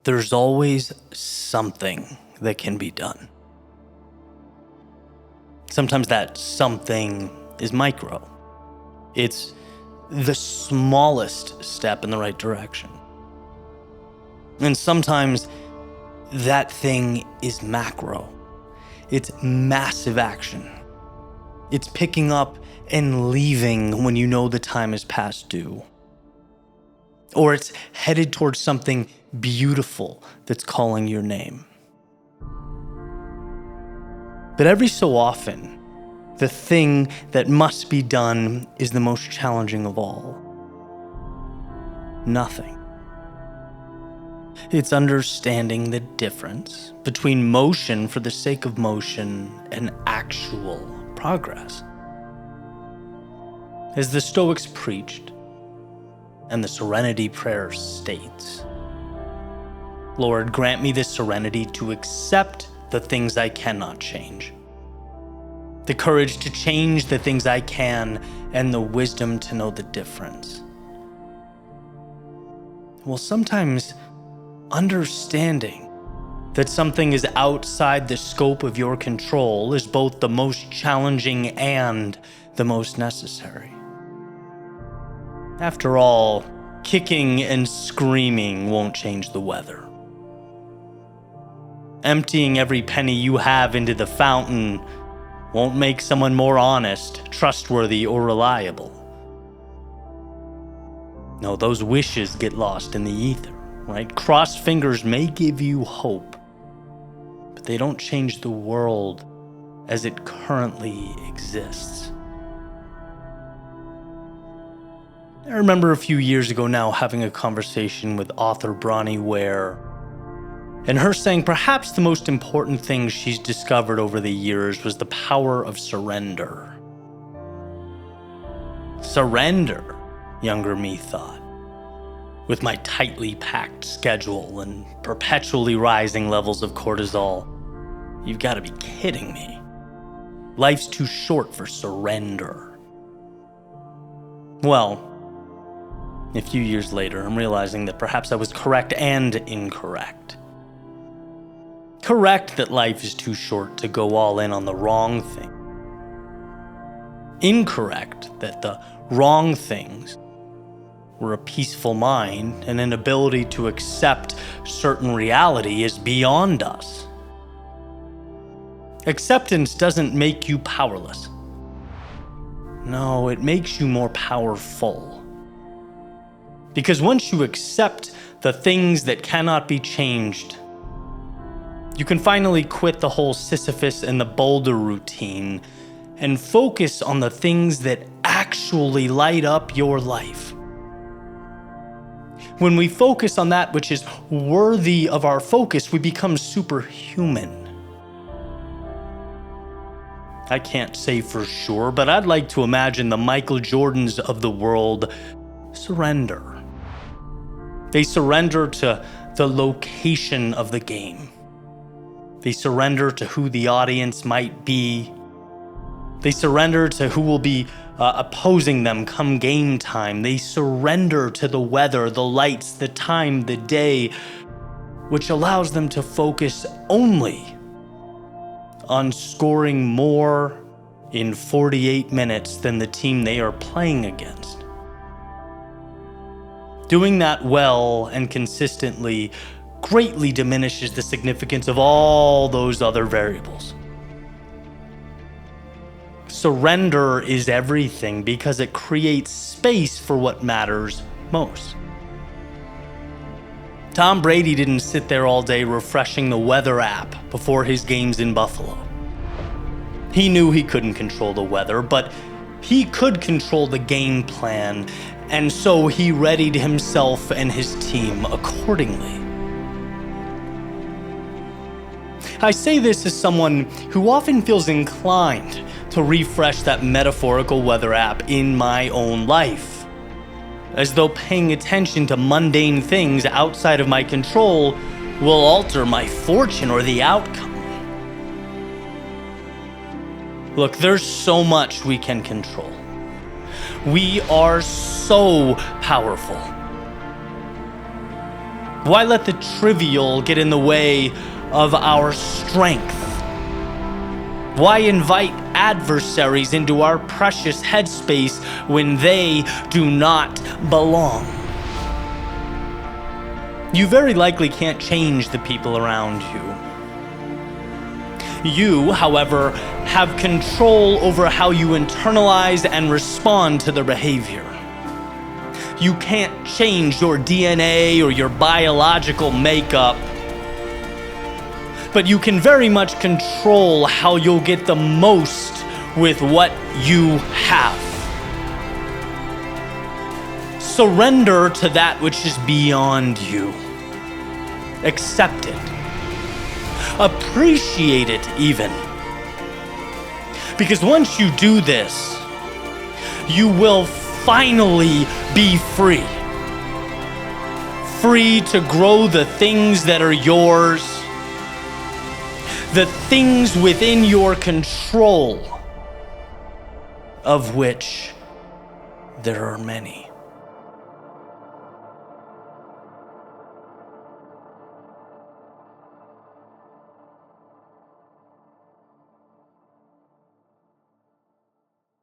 there's always something that can be done. Sometimes that something is micro. It's the smallest step in the right direction. And sometimes that thing is macro. It's massive action. It's picking up and leaving when you know the time is past due. Or it's headed towards something beautiful that's calling your name. But every so often, the thing that must be done is the most challenging of all. Nothing. It's understanding the difference between motion for the sake of motion and actual progress. As the Stoics preached, and the Serenity Prayer states, Lord, grant me the serenity to accept the things I cannot change, the courage to change the things I can, and the wisdom to know the difference. Well, sometimes understanding that something is outside the scope of your control is both the most challenging and the most necessary. After all, kicking and screaming won't change the weather. Emptying every penny you have into the fountain won't make someone more honest, trustworthy, or reliable. No, those wishes get lost in the ether, right? Crossed fingers may give you hope, but they don't change the world as it currently exists. I remember a few years ago now having a conversation with author Bronnie Ware, and her saying perhaps the most important thing she's discovered over the years was the power of surrender. Surrender, younger me thought. With my tightly packed schedule and perpetually rising levels of cortisol, you've got to be kidding me. Life's too short for surrender. Well, a few years later, I'm realizing that perhaps I was correct and incorrect. Correct that life is too short to go all in on the wrong thing. Incorrect that the wrong things were a peaceful mind and an ability to accept certain reality is beyond us. Acceptance doesn't make you powerless. No, it makes you more powerful. Because once you accept the things that cannot be changed, you can finally quit the whole Sisyphus and the boulder routine and focus on the things that actually light up your life. When we focus on that which is worthy of our focus, we become superhuman. I can't say for sure, but I'd like to imagine the Michael Jordans of the world surrender. They surrender to the location of the game. They surrender to who the audience might be. They surrender to who will be opposing them come game time. They surrender to the weather, the lights, the time, the day, which allows them to focus only on scoring more in 48 minutes than the team they are playing against. Doing that well and consistently greatly diminishes the significance of all those other variables. Surrender is everything because it creates space for what matters most. Tom Brady didn't sit there all day refreshing the weather app before his games in Buffalo. He knew he couldn't control the weather, but he could control the game plan, and so he readied himself and his team accordingly. I say this as someone who often feels inclined to refresh that metaphorical weather app in my own life, as though paying attention to mundane things outside of my control will alter my fortune or the outcome. Look, there's so much we can control. We are so powerful. Why let the trivial get in the way of our strength? Why invite adversaries into our precious headspace when they do not belong? You very likely can't change the people around you. You, however, have control over how you internalize and respond to their behavior. You can't change your DNA or your biological makeup, but you can very much control how you'll get the most with what you have. Surrender to that which is beyond you. Accept it. Appreciate it even. Because once you do this, you will finally be free. Free to grow the things that are yours, the things within your control, of which there are many.